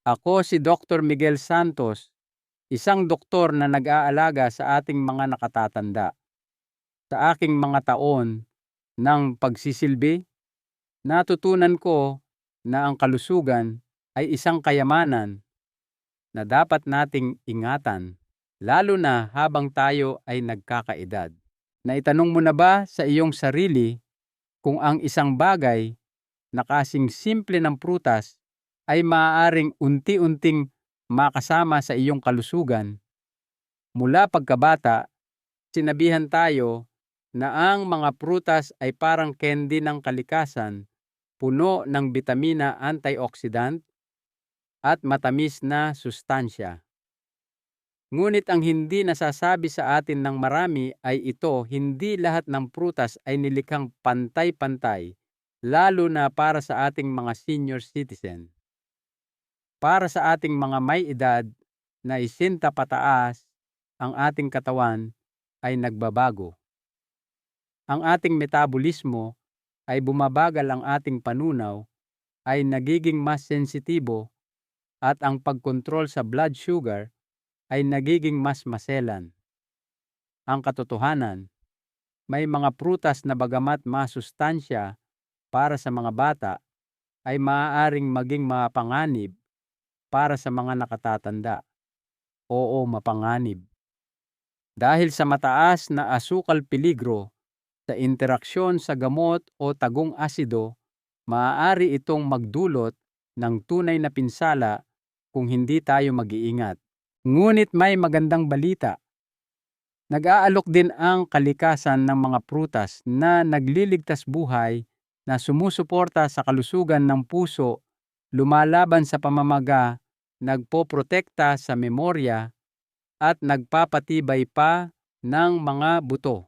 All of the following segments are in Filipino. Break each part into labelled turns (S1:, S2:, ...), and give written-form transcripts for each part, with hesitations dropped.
S1: Ako si Dr. Miguel Santos, isang doktor na nag-aalaga sa ating mga nakatatanda. Sa aking mga taon ng pagsisilbi, natutunan ko na ang kalusugan ay isang kayamanan na dapat nating ingatan, lalo na habang tayo ay nagkakaedad. Naitanong mo na ba sa iyong sarili kung ang isang bagay na kasing simple ng prutas ay maaaring unti-unting makasama sa iyong kalusugan? Mula pagkabata, sinabihan tayo na ang mga prutas ay parang candy ng kalikasan, puno ng bitamina, antioxidant at matamis na sustansya. Ngunit ang hindi nasasabi sa atin ng marami ay hindi lahat ng prutas ay nilikhang pantay-pantay, lalo na para sa ating mga senior citizen. Para sa ating mga may edad na 60 pataas, ang ating katawan ay nagbabago. Ang ating metabolismo ay bumabagal, ang ating panunaw ay nagiging mas sensitibo at ang pagkontrol sa blood sugar ay nagiging mas maselan. Ang katotohanan, may mga prutas na bagamat masustansya para sa mga bata ay maaaring maging mapanganib para sa mga nakatatanda. Oo, mapanganib. Dahil sa mataas na asukal peligro sa interaksyon sa gamot o tagong asido, maaari itong magdulot ng tunay na pinsala kung hindi tayo mag-iingat. Ngunit may magandang balita. Nag-aalok din ang kalikasan ng mga prutas na nagliligtas buhay, na sumusuporta sa kalusugan ng puso, lumalaban sa pamamaga, nagpoprotekta sa memorya, at nagpapatibay pa ng mga buto.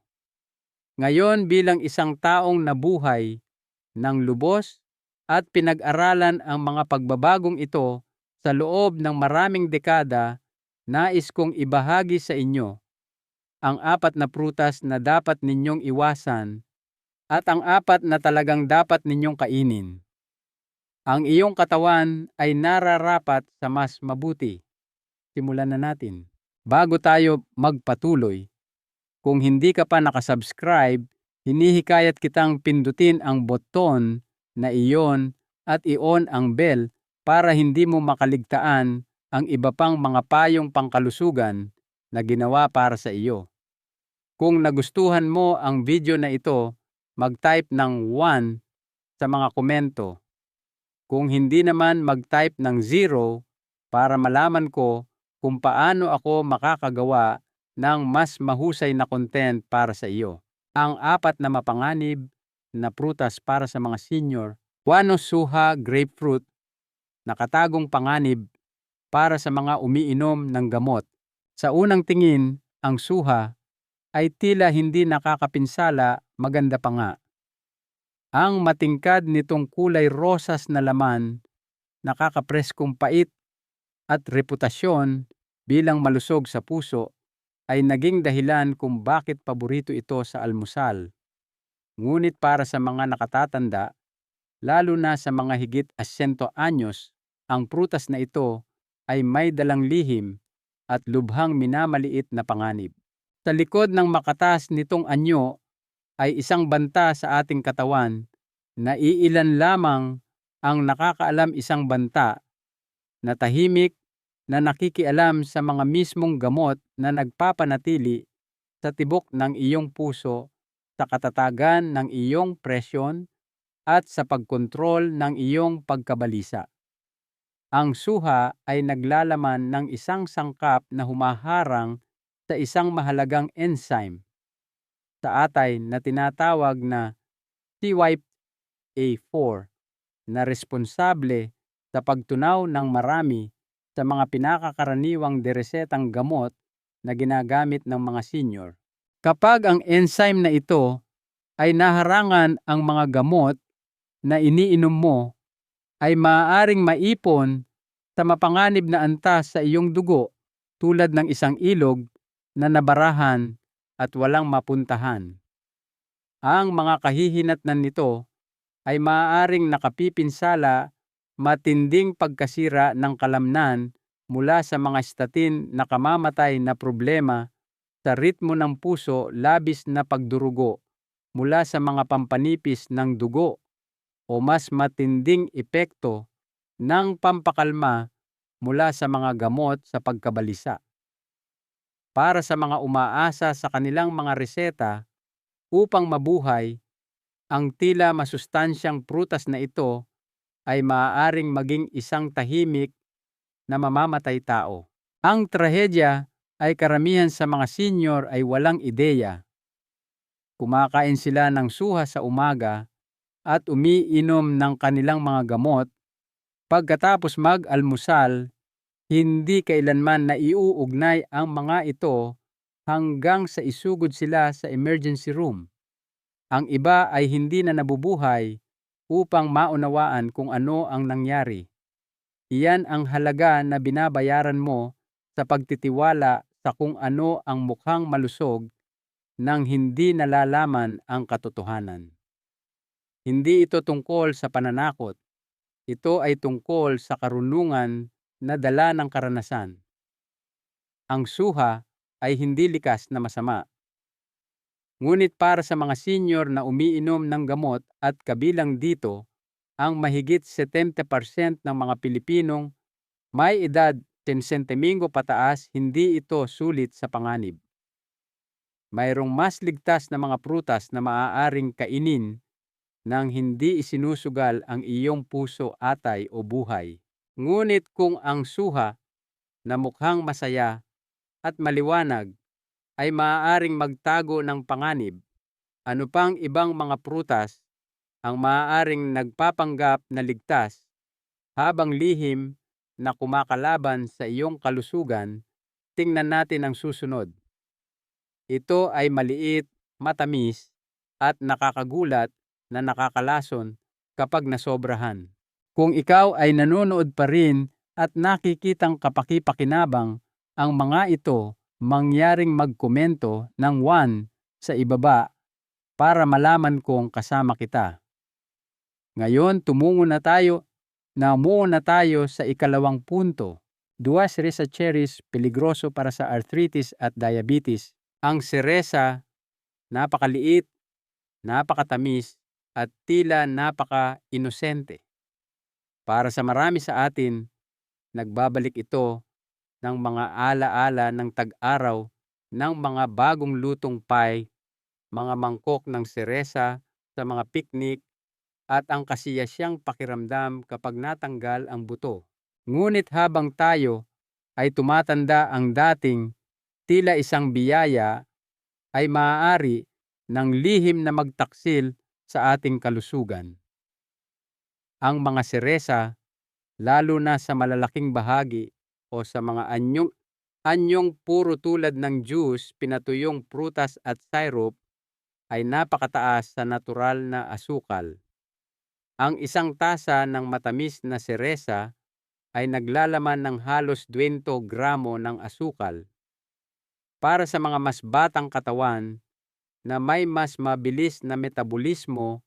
S1: Ngayon, bilang isang taong nabuhay ng lubos at pinag-aralan ang mga pagbabagong ito sa loob ng maraming dekada, nais kong ibahagi sa inyo ang 4 na prutas na dapat ninyong iwasan at ang 4 na talagang dapat ninyong kainin. Ang iyong katawan ay nararapat sa mas mabuti. Simulan na natin. Bago tayo magpatuloy, kung hindi ka pa nakasubscribe, hinihikayat kitang pindutin ang boton na iyon at i-on ang bell para hindi mo makaligtaan ang iba pang mga payong pangkalusugan na ginawa para sa iyo. Kung nagustuhan mo ang video na ito, mag-type ng 1 sa mga komento. Kung hindi naman, mag-type ng 0 para malaman ko kung paano ako makakagawa ng mas mahusay na content para sa iyo. Ang 4 na mapanganib na prutas para sa mga senior: guano, suha, grapefruit, nakatagong panganib para sa mga umiinom ng gamot. Sa unang tingin, ang suha ay tila hindi nakakapinsala, maganda pa nga. Ang matingkad nitong kulay rosas na laman, nakakapreskong pait at reputasyon bilang malusog sa puso ay naging dahilan kung bakit paborito ito sa almusal. Ngunit para sa mga nakatatanda, lalo na sa mga higit 80 anyos, ang prutas na ito ay may dalang lihim at lubhang minamaliit na panganib. Sa likod ng makatas nitong anyo ay isang banta sa ating katawan na iilan lamang ang nakakaalam, isang banta na tahimik na nakikialam sa mga mismong gamot na nagpapanatili sa tibok ng iyong puso, sa katatagan ng iyong presyon, at sa pagkontrol ng iyong pagkabalisa. Ang suha ay naglalaman ng isang sangkap na humaharang sa isang mahalagang enzyme sa atay na tinatawag na CYP4, na responsable sa pagtunaw ng marami sa mga pinakakaraniwang deresetang gamot na ginagamit ng mga senior. Kapag ang enzyme na ito ay naharangan, ang mga gamot na iniinom mo ay maaaring maipon sa mapanganib na antas sa iyong dugo, tulad ng isang ilog na nabarahan at walang mapuntahan. Ang mga kahihinatnan nito ay maaaring nakapipinsala, matinding pagkasira ng kalamnan mula sa mga statin na kamamatay na problema sa ritmo ng puso, labis na pagdurugo mula sa mga pampanipis ng dugo, o mas matinding epekto ng pampakalma mula sa mga gamot sa pagkabalisa. Para sa mga umaasa sa kanilang mga reseta upang mabuhay, ang tila masustansyang prutas na ito ay maaaring maging isang tahimik na mamamatay tao. Ang trahedya ay karamihan sa mga senior ay walang ideya. Kumakain sila ng suha sa umaga at umiinom ng kanilang mga gamot. Pagkatapos mag-almusal, hindi kailanman naiuugnay ang mga ito hanggang sa isugod sila sa emergency room. Ang iba ay hindi na nabubuhay upang maunawaan kung ano ang nangyari. Iyan ang halaga na binabayaran mo sa pagtitiwala sa kung ano ang mukhang malusog nang hindi nalalaman ang katotohanan. Hindi ito tungkol sa pananakot. Ito ay tungkol sa karunungan na dala ng karanasan. Ang suha ay hindi likas na masama. Ngunit para sa mga senior na umiinom ng gamot at kabilang dito, ang mahigit 70% ng mga Pilipinong may edad 10 sentimingo pataas, hindi ito sulit sa panganib. Mayroong mas ligtas na mga prutas na maaaring kainin nang hindi isinusugal ang iyong puso, atay o buhay. Ngunit kung ang suha na mukhang masaya at maliwanag ay maaaring magtago ng panganib, ano pang ibang mga prutas ang maaaring nagpapanggap na ligtas habang lihim na kumakalaban sa iyong kalusugan? Tingnan natin ang susunod. Ito ay maliit, matamis, at nakakagulat na nakakalason kapag nasobrahan. Kung ikaw ay nanonood pa rin at nakikitang kapaki-pakinabang ang mga ito, mangyaring magkomento ng 1 sa ibaba para malaman kong kasama kita. Ngayon, muna tayo sa ikalawang punto. 2 seresa cherries peligroso para sa arthritis at diabetes. Ang seresa, napakaliit, napakatamis, at tila napaka-inosente. Para sa marami sa atin, nagbabalik ito ng mga alaala ng tag-araw ng mga bagong lutong pie, mga mangkok ng seresa sa mga picnic, at ang kasiyasyang pakiramdam kapag natanggal ang buto. Ngunit habang tayo ay tumatanda, ang dating tila isang biyaya ay maaari ng lihim na magtaksil sa ating kalusugan. Ang mga seresa, lalo na sa malalaking bahagi o sa mga anyong puro tulad ng juice, pinatuyong prutas at syrup, ay napakataas sa natural na asukal. Ang isang tasa ng matamis na seresa ay naglalaman ng halos 20 gramo ng asukal. Para sa mga mas batang katawan na may mas mabilis na metabolismo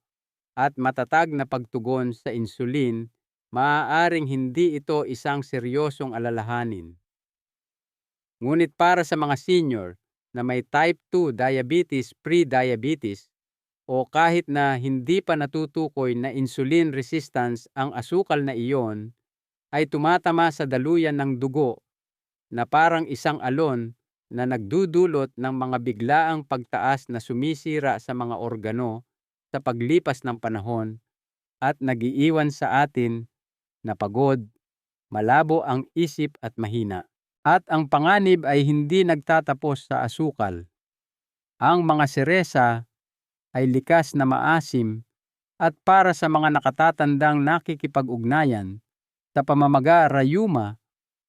S1: at matatag na pagtugon sa insulin, maaaring hindi ito isang seryosong alalahanin. Ngunit para sa mga senior na may type 2 diabetes, pre-diabetes, o kahit na hindi pa natutukoy na insulin resistance, ang asukal na iyon ay tumatama sa daluyan ng dugo na parang isang alon na nagdudulot ng mga biglaang pagtaas na sumisira sa mga organo sa paglipas ng panahon at nagiiwan sa atin na pagod, malabo ang isip at mahina. At ang panganib ay hindi nagtatapos sa asukal. Ang mga seresa ay likas na maasim at para sa mga nakatatandang nakikipag-ugnayan sa pamamaga rayuma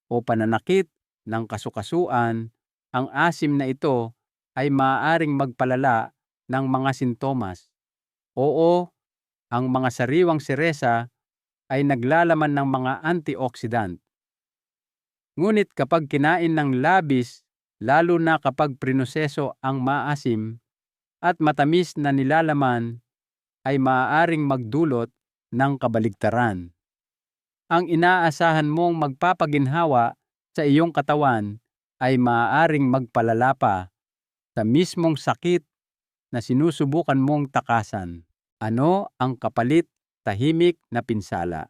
S1: o pananakit ng kasukasuan, ang asim na ito ay maaaring magpalala ng mga sintomas. Oo, ang mga sariwang seresa ay naglalaman ng mga antioxidant. Ngunit kapag kinain ng labis, lalo na kapag prinoseso ang maasim at matamis na nilalaman, ay maaaring magdulot ng kabaligtaran. ang inaasahan mong magpapaginhawa sa iyong katawan ay maaaring magpalala pa sa mismong sakit na sinusubukan mong takasan. Ano ang kapalit tahimik na pinsala?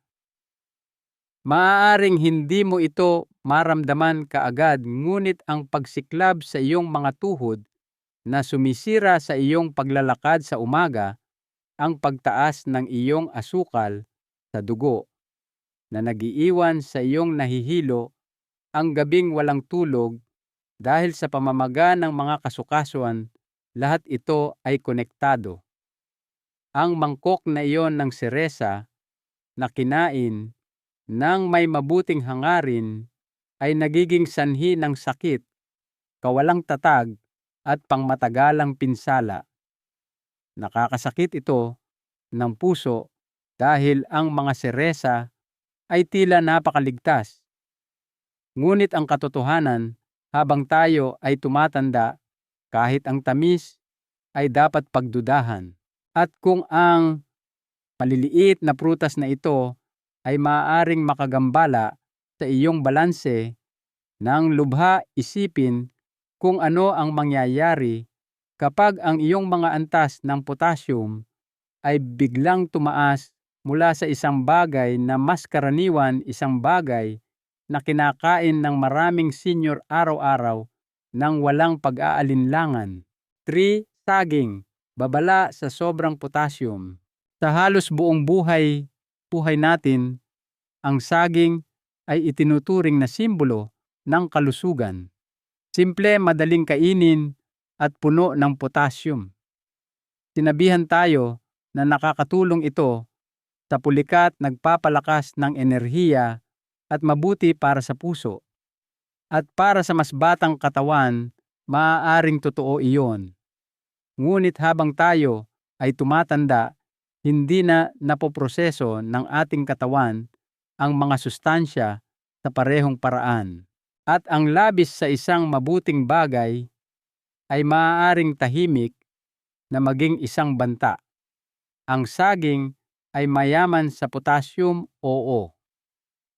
S1: Maaaring hindi mo ito maramdaman kaagad, ngunit ang pagsiklab sa iyong mga tuhod na sumisira sa iyong paglalakad sa umaga, ang pagtaas ng iyong asukal sa dugo na nagiiwan sa iyong nahihilo, ang gabing walang tulog dahil sa pamamaga ng mga kasukasuan, lahat ito ay konektado. Ang mangkok na iyon ng seresa na kinain ng may mabuting hangarin ay nagiging sanhi ng sakit, kawalang tatag at pangmatagalang pinsala. Nakakasakit ito ng puso dahil ang mga seresa ay tila napakaligtas. Ngunit ang katotohanan, habang tayo ay tumatanda, kahit ang tamis ay dapat pagdudahan. At kung ang maliliit na prutas na ito ay maaaring makagambala sa iyong balanse, ng lubha isipin kung ano ang mangyayari kapag ang iyong mga antas ng potassium ay biglang tumaas mula sa isang bagay na mas karaniwan isang bagay na kinakain ng maraming senior araw-araw ng walang pag-aalinlangan. 3. Saging, babala sa sobrang potassium. Sa halos buong buhay natin, ang saging ay itinuturing na simbolo ng kalusugan. Simple, madaling kainin at puno ng potassium. Sinabihan tayo na nakakatulong ito sa pulikat, nagpapalakas ng enerhiya at mabuti para sa puso. At para sa mas batang katawan, maaaring totoo iyon. Ngunit habang tayo ay tumatanda, hindi na napoproseso ng ating katawan ang mga sustansya sa parehong paraan. At ang labis sa isang mabuting bagay ay maaaring tahimik na maging isang banta. Ang saging ay mayaman sa potassium, oo.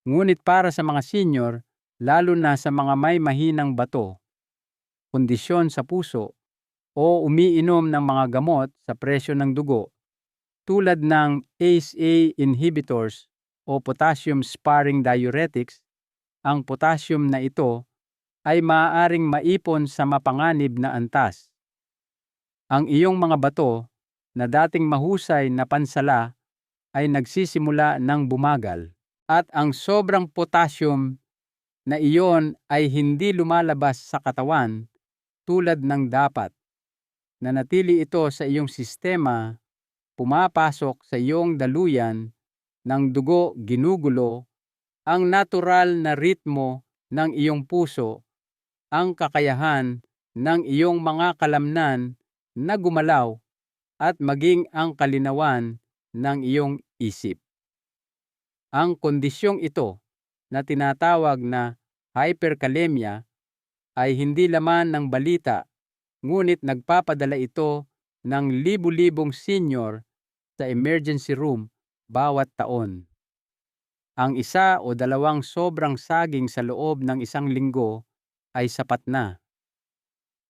S1: Ngunit para sa mga senior, lalo na sa mga may mahinang bato, kondisyon sa puso, o umiinom ng mga gamot sa presyo ng dugo, tulad ng ACE inhibitors o potassium-sparing diuretics, ang potassium na ito ay maaaring maipon sa mapanganib na antas. Ang iyong mga bato na dating mahusay na pansala ay nagsisimula ng bumagal, at ang sobrang potassium na iyon ay hindi lumalabas sa katawan tulad ng dapat. Nanatili ito sa iyong sistema, pumapasok sa iyong daluyan ng dugo, ginugulo ang natural na ritmo ng iyong puso, ang kakayahan ng iyong mga kalamnan na gumalaw, at maging ang kalinawan ng iyong isip. Ang kondisyong ito na tinatawag na hyperkalemia ay hindi laman ng balita, ngunit nagpapadala ito ng libu-libong senior sa emergency room bawat taon. Ang 1 o 2 sobrang saging sa loob ng isang linggo ay sapat na.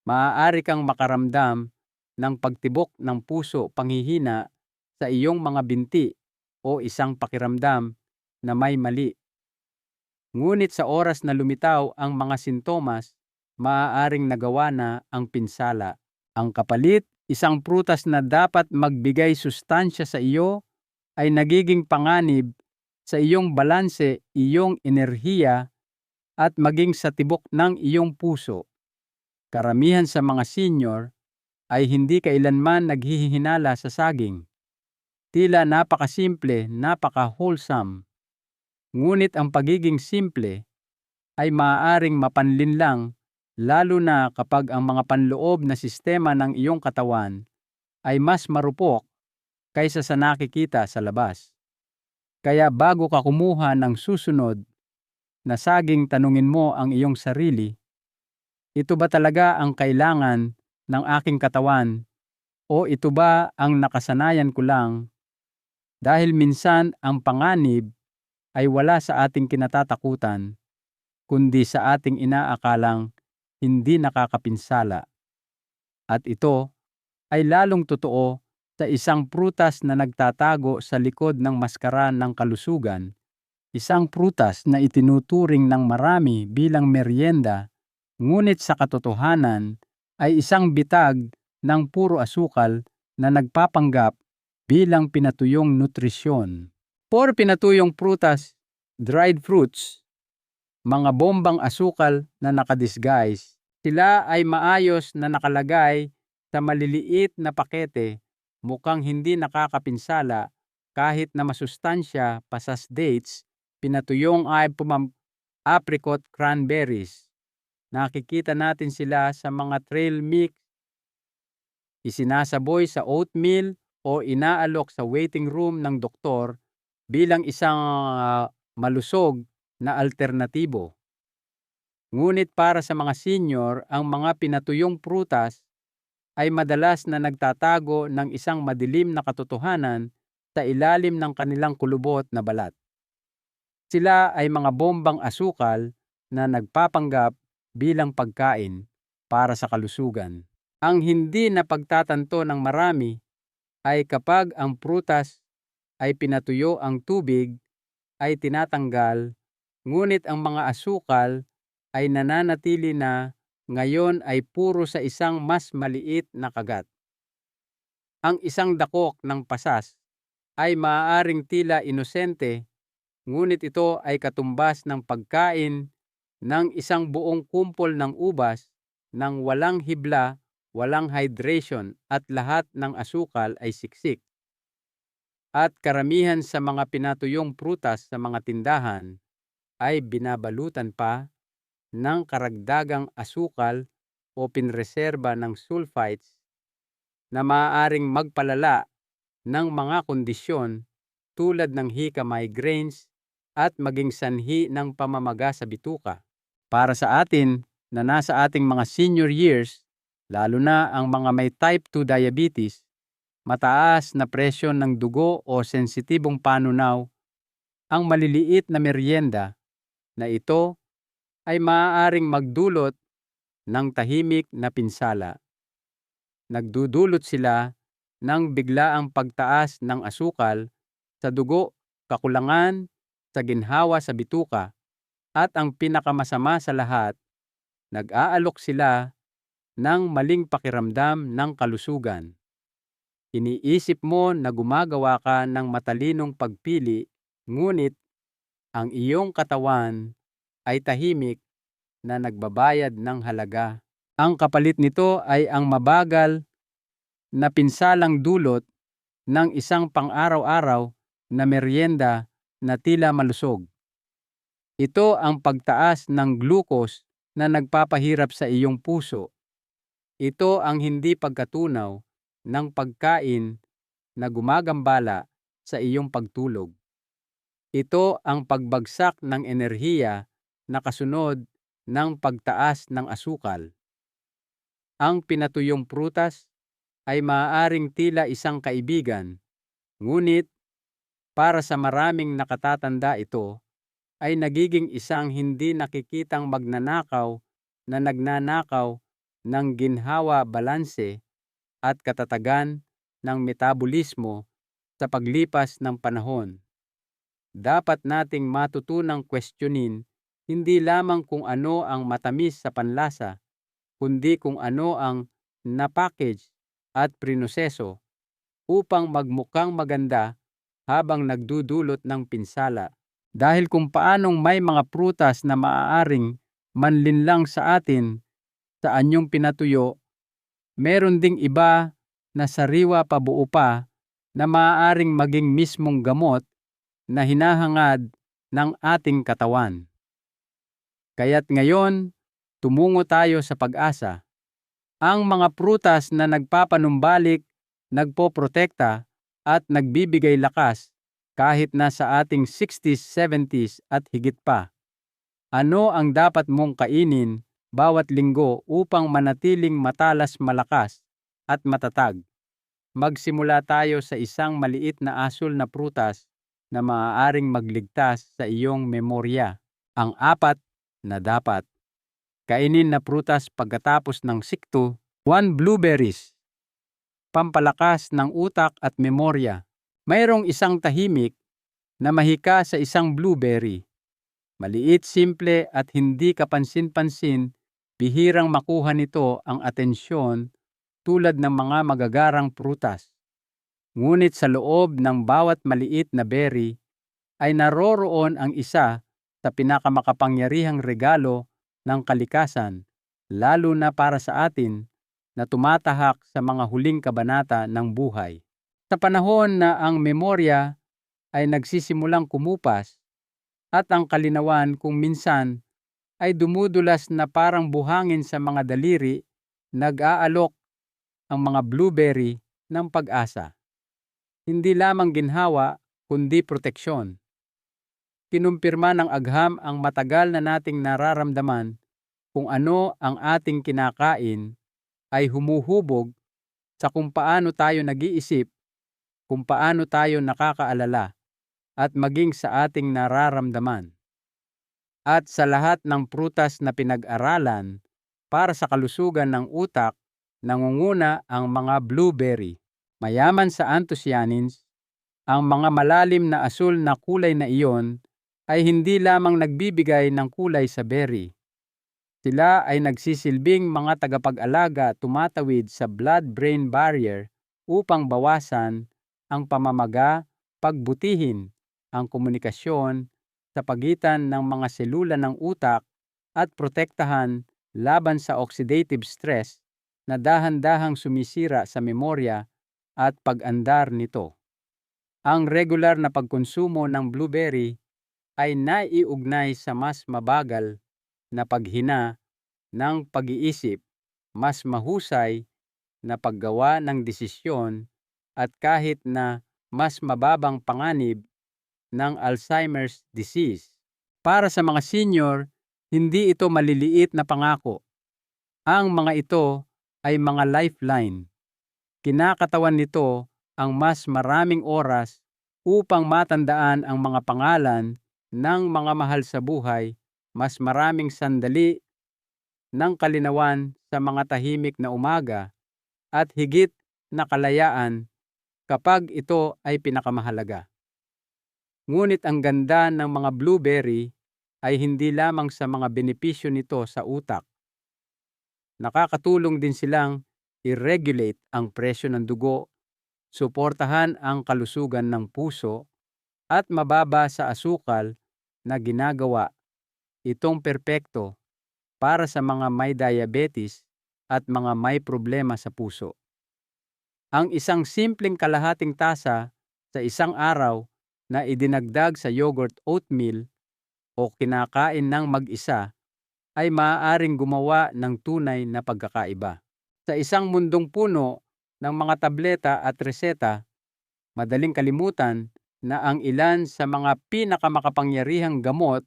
S1: Maaari kang makaramdam ng pagtibok ng puso, panghihina sa iyong mga binti, o isang pakiramdam na may mali. Ngunit sa oras na lumitaw ang mga sintomas, maaaring nagawa na ang pinsala. Ang kapalit, isang prutas na dapat magbigay sustansya sa iyo, ay nagiging panganib sa iyong balanse, iyong enerhiya, at maging sa tibok ng iyong puso. Karamihan sa mga senior ay hindi kailanman naghihinala sa saging. Tila napakasimple, napaka-wholesome. Ngunit ang pagiging simple ay maaaring mapanlinlang, lalo na kapag ang mga panloob na sistema ng iyong katawan ay mas marupok kaysa sa nakikita sa labas. Kaya bago ka kumuha ng susunod na saging, tanungin mo ang iyong sarili, ito ba talaga ang kailangan ng aking katawan, o ito ba ang nakasanayan ko lang? Dahil minsan ang panganib ay wala sa ating kinatatakutan, kundi sa ating inaakalang hindi nakakapinsala. At ito ay lalong totoo sa isang prutas na nagtatago sa likod ng maskara ng kalusugan, isang prutas na itinuturing ng marami bilang merienda, ngunit sa katotohanan ay isang bitag ng puro asukal na nagpapanggap bilang pinatuyong nutrisyon. For pinatuyong prutas, dried fruits, mga bombang asukal na nakadisguise, sila ay maayos na nakalagay sa maliliit na pakete, mukhang hindi nakakapinsala kahit na masustansya pasas dates, pinatuyong ay apricot cranberries. Nakikita natin sila sa mga trail mix, isinasaboy sa oatmeal o inaalok sa waiting room ng doktor bilang isang malusog na alternatibo. Ngunit para sa mga senior, ang mga pinatuyong prutas ay madalas na nagtatago ng isang madilim na katotohanan sa ilalim ng kanilang kulubot na balat. Sila ay mga bombang asukal na nagpapanggap bilang pagkain para sa kalusugan. Ang hindi napagtatanto ng marami ay kapag ang prutas ay pinatuyo, ang tubig ay tinatanggal, ngunit ang mga asukal ay nananatili na ngayon ay puro sa isang mas maliit na kagat. Ang isang dakok ng pasas ay maaaring tila inosente, ngunit ito ay katumbas ng pagkain ng isang buong kumpol ng ubas nang walang hibla, walang hydration at lahat ng asukal ay siksik. At karamihan sa mga pinatuyong prutas sa mga tindahan ay binabalutan pa ng karagdagang asukal o pinreserba ng sulfites na maaaring magpalala ng mga kondisyon tulad ng hika, migraines at maging sanhi ng pamamaga sa bituka. Para sa atin na nasa ating mga senior years, lalo na ang mga may type 2 diabetes, mataas na presyon ng dugo o sensitibong panunaw, ang maliliit na merienda na ito ay maaaring magdulot ng tahimik na pinsala. Nagdudulot sila ng biglaang pagtaas ng asukal sa dugo, kakulangan sa ginhawa sa bituka, at ang pinakamasama sa lahat, nag-aalok sila ng maling pakiramdam ng kalusugan. Iniisip mo na gumagawa ka ng matalinong pagpili, ngunit ang iyong katawan ay tahimik na nagbabayad ng halaga. Ang kapalit nito ay ang mabagal na pinsalang dulot ng isang pang-araw-araw na merienda na tila malusog. Ito ang pagtaas ng glucose na nagpapahirap sa iyong puso. Ito ang hindi pagkatunaw ng pagkain na gumagambala sa iyong pagtulog. Ito ang pagbagsak ng enerhiya na kasunod ng pagtaas ng asukal. Ang pinatuyong prutas ay maaaring tila isang kaibigan, ngunit para sa maraming nakatatanda ito ay nagiging isang hindi nakikitang magnanakaw na nagnanakaw ng ginhawa, balanse at katatagan ng metabolismo sa paglipas ng panahon. Dapat nating matutunang questionin hindi lamang kung ano ang matamis sa panlasa, kundi kung ano ang na-package at prinoseso upang magmukhang maganda habang nagdudulot ng pinsala. Dahil kung paanong may mga prutas na maaaring manlinlang sa atin sa anyong pinatuyo, meron ding iba na sariwa pa buo pa na maaaring maging mismong gamot na hinahangad ng ating katawan. Kaya't ngayon, tumungo tayo sa pag-asa. Ang mga prutas na nagpapanumbalik, nagpoprotekta at nagbibigay lakas kahit nasa ating 60s, 70s at higit pa. Ano ang dapat mong kainin bawat linggo upang manatiling matalas, malakas at matatag? Magsimula tayo sa isang maliit na asul na prutas na maaaring magligtas sa iyong memorya. Ang apat na dapat kainin na prutas pagkatapos ng sikto. 1. Blueberries. Pampalakas ng utak at memorya. Mayroong isang tahimik na mahika sa isang blueberry. Maliit, simple at hindi kapansin-pansin, bihirang makuha nito ang atensyon tulad ng mga magagarang prutas. Ngunit sa loob ng bawat maliit na berry ay naroroon ang isa sa pinakamakapangyarihang regalo ng kalikasan, lalo na para sa atin na tumatahak sa mga huling kabanata ng buhay. Sa panahon na ang memorya ay nagsisimulang kumupas at ang kalinawan kung minsan ay dumudulas na parang buhangin sa mga daliri, nag-aalok ang mga blueberry ng pag-asa. Hindi lamang ginhawa, kundi proteksyon. Kinumpirma ng agham ang matagal na nating nararamdaman kung ano ang ating kinakain ay humuhubog sa kung paano tayo nag-iisip, kung paano tayo nakakaalala, at maging sa ating nararamdaman. At sa lahat ng prutas na pinag-aralan para sa kalusugan ng utak, nangunguna ang mga blueberry. Mayaman sa anthocyanins, ang mga malalim na asul na kulay na iyon ay hindi lamang nagbibigay ng kulay sa berry. Sila ay nagsisilbing mga tagapag-alaga tumatawid sa blood-brain barrier upang bawasan ang pamamaga, pagbutihin ang komunikasyon sa pagitan ng mga selula ng utak at protektahan laban sa oxidative stress na dahan-dahang sumisira sa memorya at pag-andar nito. Ang regular na pagkonsumo ng blueberry ay naiugnay sa mas mabagal na paghina ng pag-iisip, mas mahusay na paggawa ng desisyon at kahit na mas mababang panganib ng Alzheimer's disease. Para sa mga senior, hindi ito maliliit na pangako. Ang mga ito ay mga lifeline. Kinakatawan nito ang mas maraming oras upang matandaan ang mga pangalan ng mga mahal sa buhay, mas maraming sandali ng kalinawan sa mga tahimik na umaga, at higit na kalayaan kapag ito ay pinakamahalaga. Ngunit ang ganda ng mga blueberry ay hindi lamang sa mga benepisyo nito sa utak. Nakakatulong din silang i-regulate ang presyo ng dugo, suportahan ang kalusugan ng puso, at mababa sa asukal na ginagawa itong perpekto para sa mga may diabetes at mga may problema sa puso. Ang isang simpleng kalahating tasa sa isang araw na idinagdag sa yogurt oatmeal o kinakain ng mag-isa ay maaaring gumawa ng tunay na pagkakaiba. Sa isang mundong puno ng mga tableta at reseta, madaling kalimutan na ang ilan sa mga pinakamakapangyarihang gamot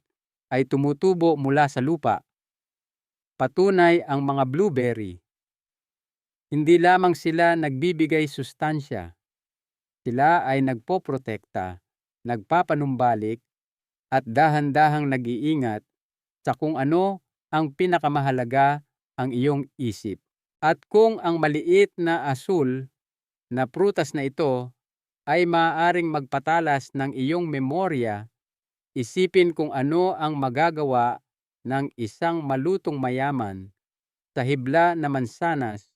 S1: ay tumutubo mula sa lupa. Patunay ang mga blueberry. Hindi lamang sila nagbibigay sustansya. Sila ay nagpoprotekta, nagpapanumbalik, at dahan-dahang nag-iingat sa kung ano ang pinakamahalaga, ang iyong isip. At kung ang maliit na asul na prutas na ito ay maaaring magpatalas ng iyong memorya, isipin kung ano ang magagawa ng isang malutong mayaman sa hibla na mansanas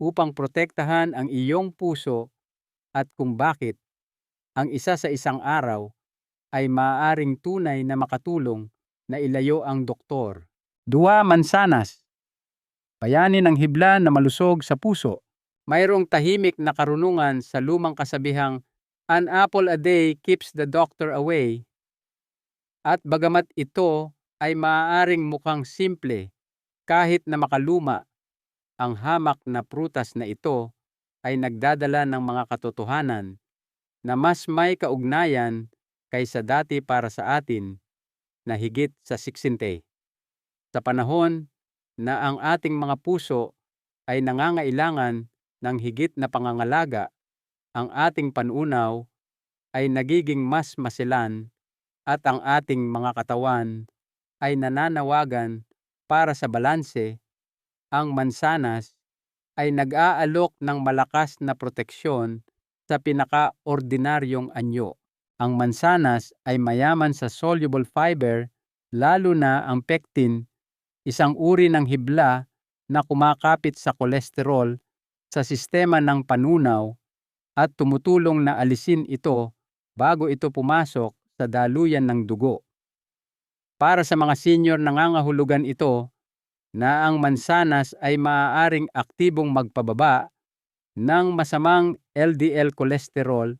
S1: upang protektahan ang iyong puso, at kung bakit ang isa sa isang araw ay maaaring tunay na makatulong na ilayo ang doktor. 2. Mansanas. Bayanin ang hibla na malusog sa puso. Mayroong tahimik na karunungan sa lumang kasabihang, "An apple a day keeps the doctor away." At bagamat ito ay maaaring mukhang simple, kahit na makaluma, ang hamak na prutas na ito ay nagdadala ng mga katotohanan na mas may kaugnayan kaysa dati para sa atin na higit sa 60. Sa panahon na ang ating mga puso ay nangangailangan ng higit na pangangalaga, ang ating panunaw ay nagiging mas masilan at ang ating mga katawan ay nananawagan para sa balanse, ang mansanas ay nag-aalok ng malakas na proteksyon sa pinaka-ordinaryong anyo. Ang mansanas ay mayaman sa soluble fiber, lalo na ang pectin, isang uri ng hibla na kumakapit sa kolesterol sa sistema ng panunaw at tumutulong na alisin ito bago ito pumasok sa daluyan ng dugo. Para sa mga senior, nangangahulugan ito na ang mansanas ay maaaring aktibong magpababa ng masamang LDL cholesterol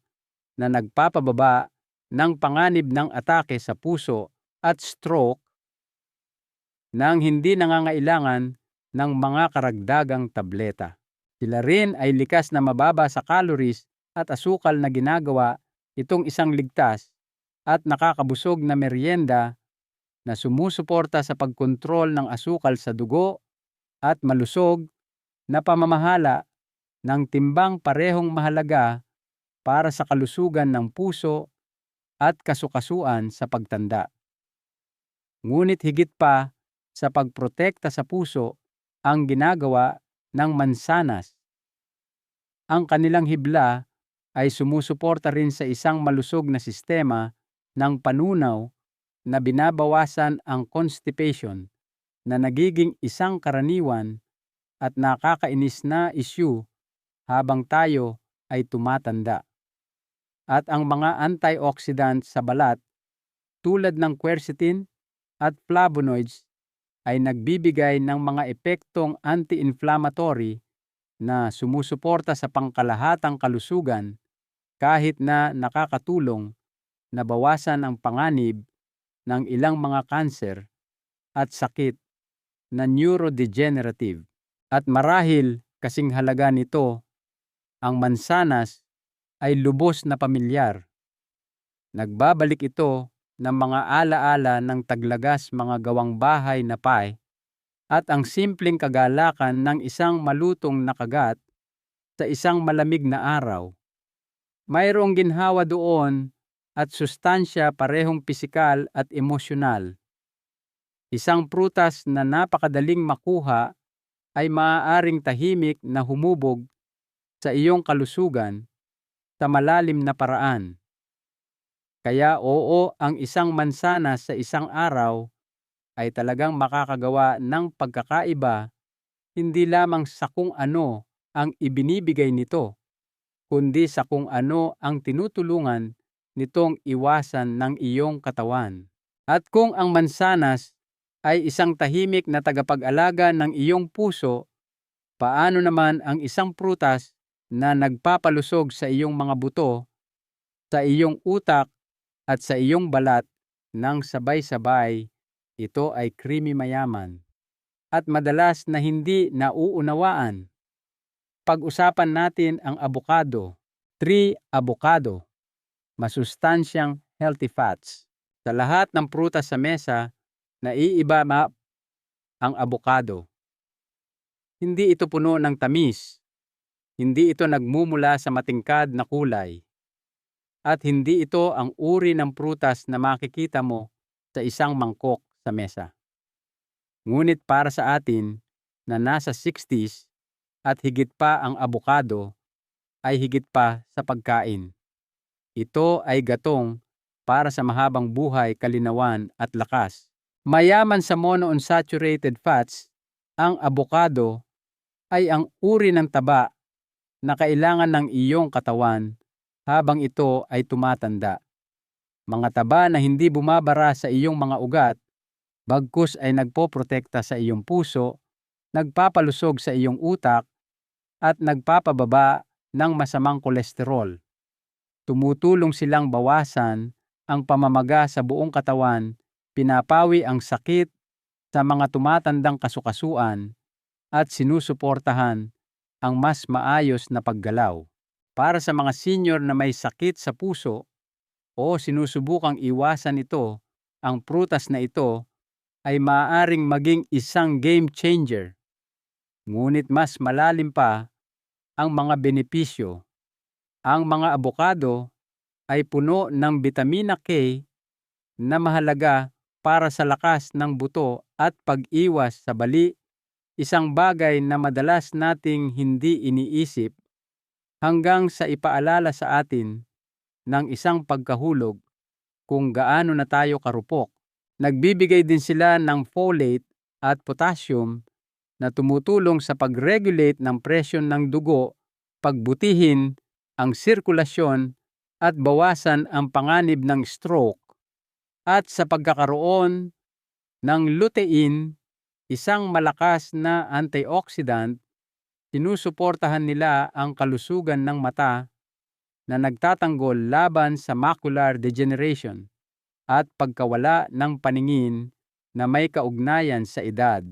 S1: na nagpapababa ng panganib ng atake sa puso at stroke nang hindi nangangailangan ng mga karagdagang tableta. Sila rin ay likas na mababa sa calories at asukal na ginagawa itong isang ligtas at nakakabusog na merienda na sumusuporta sa pagkontrol ng asukal sa dugo at malusog na pamamahala ng timbang, parehong mahalaga para sa kalusugan ng puso at kasukasuan sa pagtanda. Ngunit higit pa sa pagprotekta sa puso ang ginagawa ng mansanas, ang kanilang hibla ay sumusuporta rin sa isang malusog na sistema ng panunaw na binabawasan ang constipation na nagiging isang karaniwan at nakakainis na issue habang tayo ay tumatanda. At ang mga antioxidant sa balat tulad ng quercetin at flavonoids ay nagbibigay ng mga epektong anti-inflammatory na sumusuporta sa pangkalahatang kalusugan, kahit na nakakatulong na bawasan ang panganib ng ilang mga kanser at sakit na neurodegenerative. At marahil kasing halaga nito, ang mansanas ay lubos na pamilyar. Nagbabalik ito ng mga alaala ng taglagas mga gawang bahay na pie at ang simpleng kagalakan ng isang malutong na kagat sa isang malamig na araw. Mayroong ginhawa doon at sustansya parehong pisikal at emosyonal. Isang prutas na napakadaling makuha ay maaaring tahimik na humubog sa iyong kalusugan sa malalim na paraan. Kaya oo, ang isang mansanas sa isang araw ay talagang makakagawa ng pagkakaiba, hindi lamang sa kung ano ang ibinibigay nito, kundi sa kung ano ang tinutulungan nitong iwasan ng iyong katawan. At kung ang mansanas ay isang tahimik na tagapag-alaga ng iyong puso, paano naman ang isang prutas na nagpapalusog sa iyong mga buto, sa iyong utak at sa iyong balat ng sabay-sabay? Ito ay creamy, mayaman at madalas na hindi nauunawaan. Pag-usapan natin ang avocado. 3. Avocado. Masustansyang healthy fats. Sa lahat ng prutas sa mesa, naiiba ang avocado. Hindi ito puno ng tamis. Hindi ito nagmumula sa matingkad na kulay. At hindi ito ang uri ng prutas na makikita mo sa isang mangkok sa mesa. Ngunit para sa atin na nasa 60s at higit pa, ang avocado ay higit pa sa pagkain. Ito ay gatong para sa mahabang buhay, kalinawan at lakas. Mayaman sa monounsaturated fats, ang avocado ay ang uri ng taba na kailangan ng iyong katawan habang ito ay tumatanda. Mga taba na hindi bumabara sa iyong mga ugat, bagkus ay nagpoprotekta sa iyong puso, nagpapalusog sa iyong utak, at nagpapababa ng masamang kolesterol. Tumutulong silang bawasan ang pamamaga sa buong katawan, pinapawi ang sakit sa mga tumatandang kasukasuan, at sinusuportahan ang mas maayos na paggalaw. Para sa mga senior na may sakit sa puso o sinusubukang iwasan ito, ang prutas na ito ay maaaring maging isang game changer. Ngunit mas malalim pa ang mga benepisyo. Ang mga avocado ay puno ng bitamina K na mahalaga para sa lakas ng buto at pag-iwas sa bali, isang bagay na madalas nating hindi iniisip hanggang sa ipaalala sa atin ng isang pagkahulog kung gaano na tayo karupok. Nagbibigay din sila ng folate at potassium na tumutulong sa pag-regulate ng presyon ng dugo, pagbutihin ang sirkulasyon at bawasan ang panganib ng stroke. At sa pagkakaroon ng lutein, isang malakas na antioxidant, sinusuportahan nila ang kalusugan ng mata na nagtatanggol laban sa macular degeneration at pagkawala ng paningin na may kaugnayan sa edad.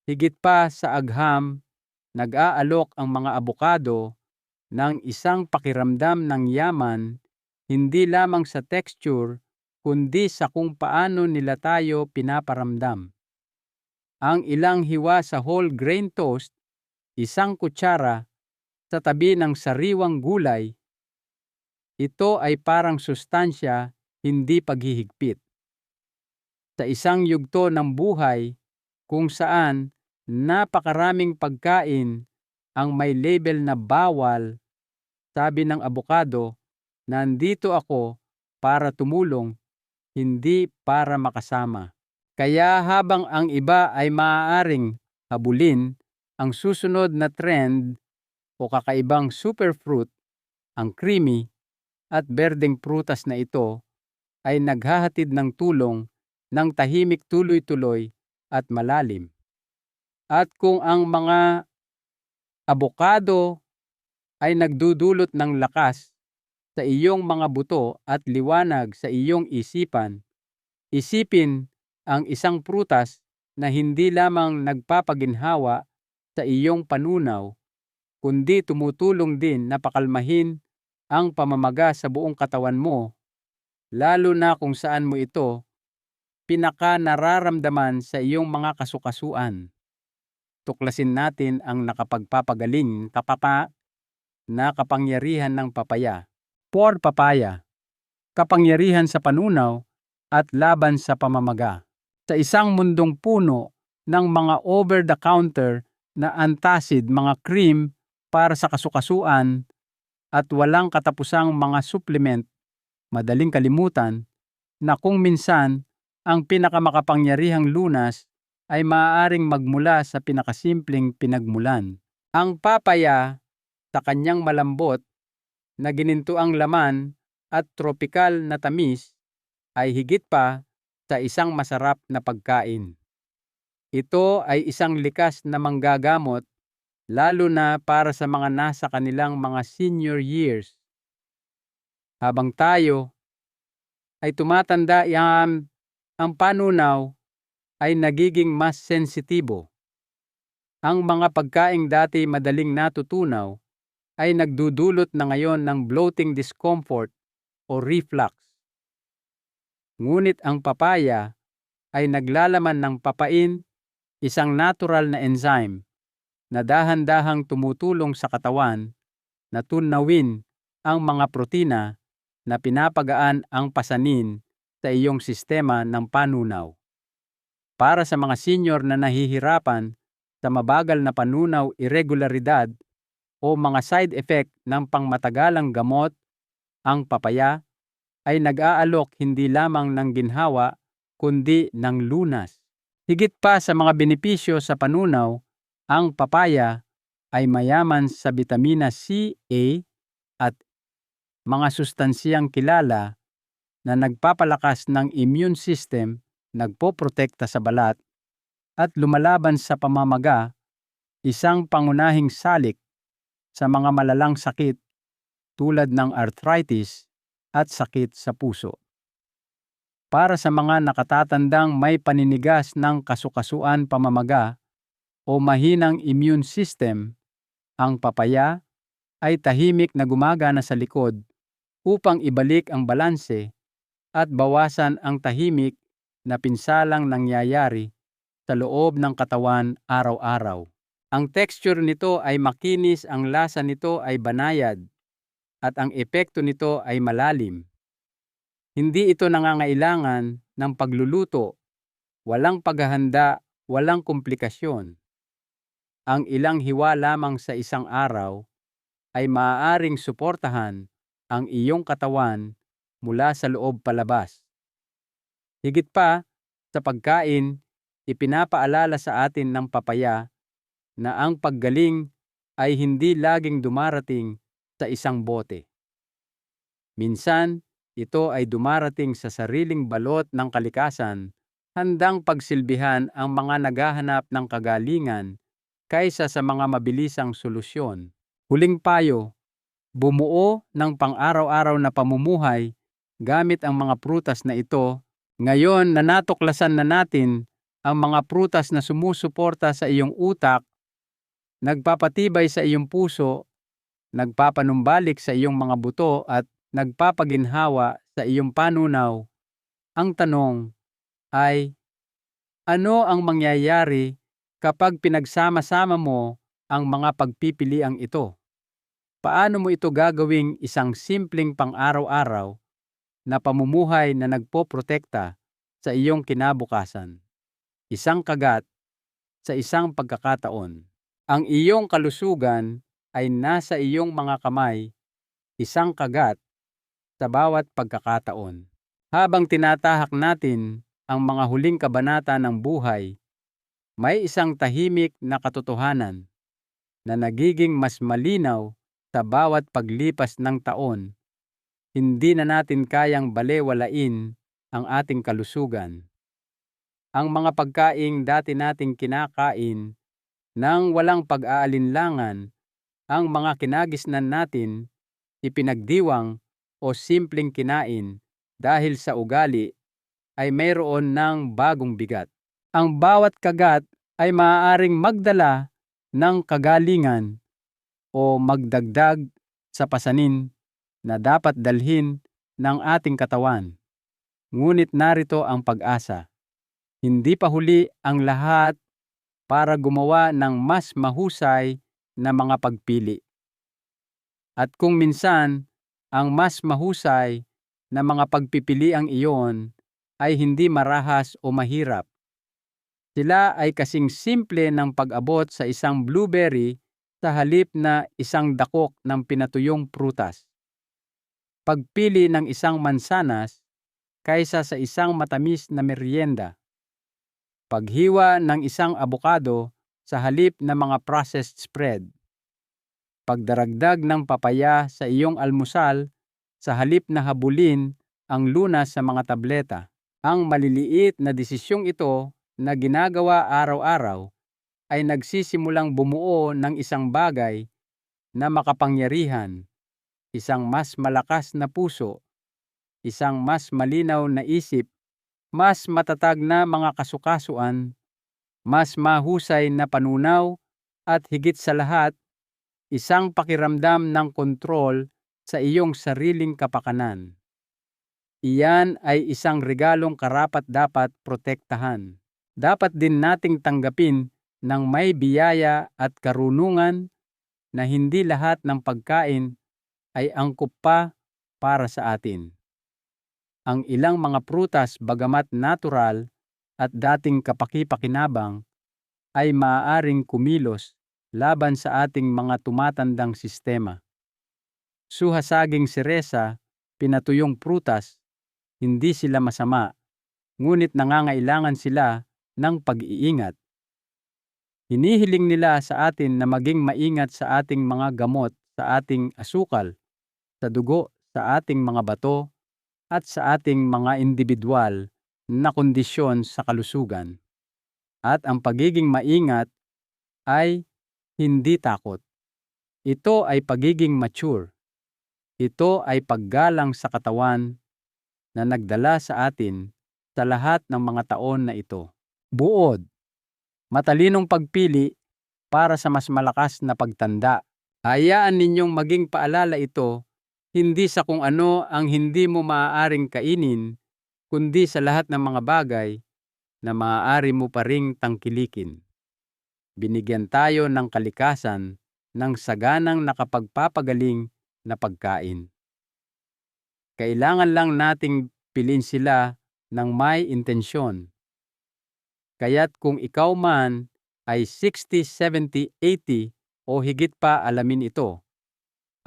S1: Higit pa sa agham, nag-aalok ang mga abokado ng isang pakiramdam ng yaman hindi lamang sa texture kundi sa kung paano nila tayo pinaparamdam. Ang ilang hiwa sa whole grain toast, isang kutsara sa tabi ng sariwang gulay, ito ay parang sustansya, hindi paghihigpit. Sa isang yugto ng buhay kung saan napakaraming pagkain ang may label na bawal, sabi ng abokado, nandito ako para tumulong, hindi para makasama. Kaya habang ang iba ay maaaring habulin ang susunod na trend o kakaibang superfruit, ang creamy at berdeng prutas na ito ay naghahatid ng tulong ng tahimik tuloy-tuloy at malalim. At kung ang mga abokado ay nagdudulot ng lakas sa iyong mga buto at liwanag sa iyong isipan, isipin ang isang prutas na hindi lamang nagpapaginhawa sa iyong panunaw, kundi tumutulong din na pakalmahin ang pamamaga sa buong katawan mo, lalo na kung saan mo ito pinaka-nararamdaman sa iyong mga kasukasuan. Tuklasin natin ang nakapagpapagaling na kapangyarihan ng papaya. For papaya, kapangyarihan sa panunaw at laban sa pamamaga. Sa isang mundong puno ng mga over-the-counter na antacid, mga cream para sa kasukasuan at walang katapusang mga supplement, madaling kalimutan na kung minsan ang pinakamakapangyarihang lunas ay maaaring magmula sa pinakasimpleng pinagmulan. Ang papaya, sa kanyang malambot na ginintuang laman at tropikal na tamis, ay higit pa sa isang masarap na pagkain. Ito ay isang likas na manggagamot, lalo na para sa mga nasa kanilang mga senior years. Habang tayo ay tumatanda, ang panunaw ay nagiging mas sensitibo. Ang mga pagkaing dati madaling natutunaw ay nagdudulot na ngayon ng bloating discomfort o reflux. Ngunit ang papaya ay naglalaman ng papain, isang natural na enzyme na dahan-dahang tumutulong sa katawan na tunawin ang mga protina na pinapagaan ang pasanin sa iyong sistema ng panunaw. Para sa mga senior na nahihirapan sa mabagal na panunaw, irregularidad o mga side effect ng pangmatagalang gamot, ang papaya ay nag-aalok hindi lamang ng ginhawa kundi ng lunas. Higit pa sa mga benepisyo sa panunaw, ang papaya ay mayaman sa bitamina C, A at mga sustansiyang kilala na nagpapalakas ng immune system, nagpoprotekta sa balat at lumalaban sa pamamaga, isang pangunahing salik sa mga malalang sakit tulad ng arthritis at sakit sa puso. Para sa mga nakatatandang may paninigas ng kasukasuan, pamamaga o mahinang immune system, ang papaya ay tahimik na gumagana sa likod upang ibalik ang balanse at bawasan ang tahimik na pinsalang nangyayari sa loob ng katawan araw-araw. Ang texture nito ay makinis, ang lasa nito ay banayad at ang epekto nito ay malalim. Hindi ito nangangailangan ng pagluluto, walang paghahanda, walang komplikasyon. Ang ilang hiwa lamang sa isang araw ay maaaring suportahan ang iyong katawan mula sa loob palabas. Higit pa, sa pagkain, ipinapaalala sa atin ng papaya na ang paggaling ay hindi laging dumarating sa isang bote. Minsan, ito ay dumarating sa sariling balot ng kalikasan, handang pagsilbihan ang mga naghahanap ng kagalingan kaysa sa mga mabilisang solusyon. Huling payo, bumuo ng pang-araw-araw na pamumuhay gamit ang mga prutas na ito. Ngayon na natuklasan na natin ang mga prutas na sumusuporta sa iyong utak, nagpapatibay sa iyong puso, nagpapanumbalik sa iyong mga buto at nagpapaginhawa sa iyong panunaw, ang tanong ay, ano ang mangyayari kapag pinagsama-sama mo ang mga pagpipiliang ito? Paano mo ito gagawing isang simpleng pang-araw-araw na pamumuhay na nagpoprotekta sa iyong kinabukasan? Isang kagat sa isang pagkakataon. Ang iyong kalusugan ay nasa iyong mga kamay, isang kagat sa bawat pagkakataon. Habang tinatahak natin ang mga huling kabanata ng buhay, may isang tahimik na katotohanan na nagiging mas malinaw sa bawat paglipas ng taon. Hindi na natin kayang balewalain ang ating kalusugan. Ang mga pagkaing dati nating kinakain nang walang pag-aalinlangan, ang mga kinagisnan natin, ipinagdiwang o simpleng kinain dahil sa ugali, ay mayroon ng bagong bigat. Ang bawat kagat ay maaaring magdala ng kagalingan o magdagdag sa pasanin na dapat dalhin ng ating katawan. Ngunit narito ang pag-asa. Hindi pa huli ang lahat para gumawa ng mas mahusay na mga pagpili. At kung minsan, ang mas mahusay na mga pagpipiliang iyon ay hindi marahas o mahirap. Sila ay kasing simple ng pag-abot sa isang blueberry sa halip na isang dakok ng pinatuyong prutas. Pagpili ng isang mansanas kaysa sa isang matamis na merienda. Paghiwa ng isang abokado sa halip na mga processed spread. Pagdaragdag ng papaya sa iyong almusal sa halip na habulin ang lunas sa mga tableta. Ang maliliit na desisyong ito na ginagawa araw-araw ay nagsisimulang bumuo ng isang bagay na makapangyarihan, isang mas malakas na puso, isang mas malinaw na isip, mas matatag na mga kasukasuan, mas mahusay na panunaw, at higit sa lahat, isang pakiramdam ng kontrol sa iyong sariling kapakanan. Iyan ay isang regalong karapat-dapat protektahan. Dapat din nating tanggapin ng may biyaya at karunungan na hindi lahat ng pagkain ay angkop pa para sa atin. Ang ilang mga prutas, bagamat natural at dating kapaki-pakinabang, ay maaaring kumilos laban sa ating mga tumatandang sistema. Suhasaging seresa, pinatuyong prutas, hindi sila masama, ngunit nangangailangan sila ng pag-iingat. Hinihiling nila sa atin na maging maingat sa ating mga gamot, sa ating asukal, sa dugo, sa ating mga bato, at sa ating mga individual na kondisyon sa kalusugan. At ang pagiging maingat ay hindi takot. Ito ay pagiging mature. Ito ay paggalang sa katawan na nagdala sa atin sa lahat ng mga taon na ito. Buod, matalinong pagpili para sa mas malakas na pagtanda. Hayaan ninyong maging paalala ito, hindi sa kung ano ang hindi mo maaaring kainin, kundi sa lahat ng mga bagay na maaari mo pa ring tangkilikin. Binigyan tayo ng kalikasan ng saganang nakapagpapagaling na pagkain. Kailangan lang nating piliin sila ng may intensyon. Kaya't kung ikaw man ay 60, 70, 80 o higit pa alamin ito,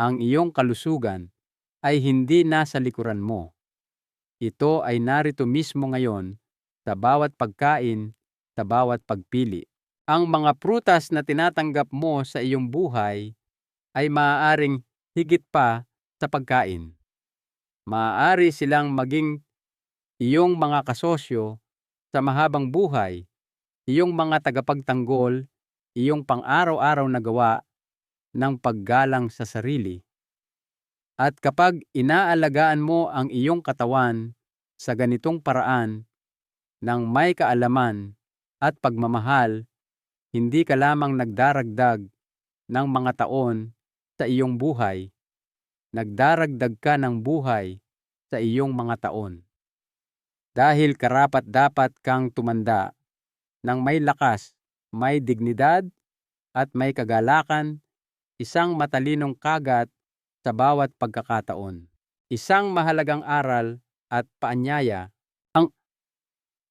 S1: ang iyong kalusugan ay hindi nasa likuran mo. Ito ay narito mismo ngayon sa bawat pagkain, sa bawat pagpili. Ang mga prutas na tinatanggap mo sa iyong buhay ay maaaring higit pa sa pagkain. Maaari silang maging iyong mga kasosyo sa mahabang buhay, iyong mga tagapagtanggol, iyong pang-araw-araw na gawa ng paggalang sa sarili. At kapag inaalagaan mo ang iyong katawan sa ganitong paraan ng may kaalaman at pagmamahal, hindi ka lamang nagdaragdag ng mga taon sa iyong buhay, nagdaragdag ka ng buhay sa iyong mga taon. Dahil karapat-dapat kang tumanda ng may lakas, may dignidad, at may kagalakan, isang matalinong kagat sa bawat pagkakataon. Isang mahalagang aral at paanyaya. Ang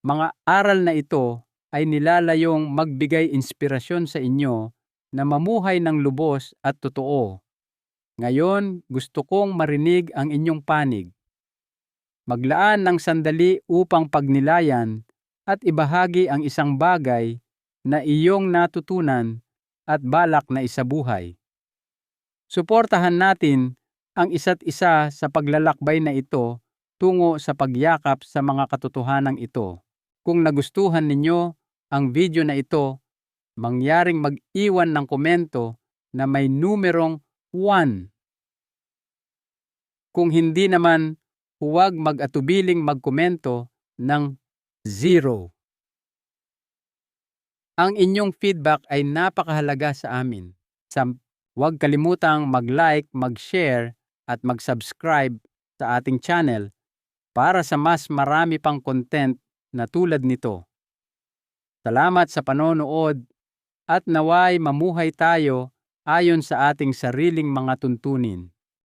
S1: mga aral na ito ay nilalayong magbigay inspirasyon sa inyo na mamuhay ng lubos at totoo. Ngayon, gusto kong marinig ang inyong panig. Maglaan ng sandali upang pagnilayan at ibahagi ang isang bagay na iyong natutunan at balak na isabuhay. Suportahan natin ang isa't isa sa paglalakbay na ito tungo sa pagyakap sa mga katotohanan ito. Kung nagustuhan ninyo ang video na ito, mangyaring mag-iwan ng komento na may numerong 1. Kung hindi naman, huwag mag-atubiling magkomento ng 0. Ang inyong feedback ay napakahalaga sa amin. Huwag kalimutang mag-like, mag-share at mag-subscribe sa ating channel para sa mas marami pang content na tulad nito. Salamat sa panonood at naway mamuhay tayo ayon sa ating sariling mga tuntunin.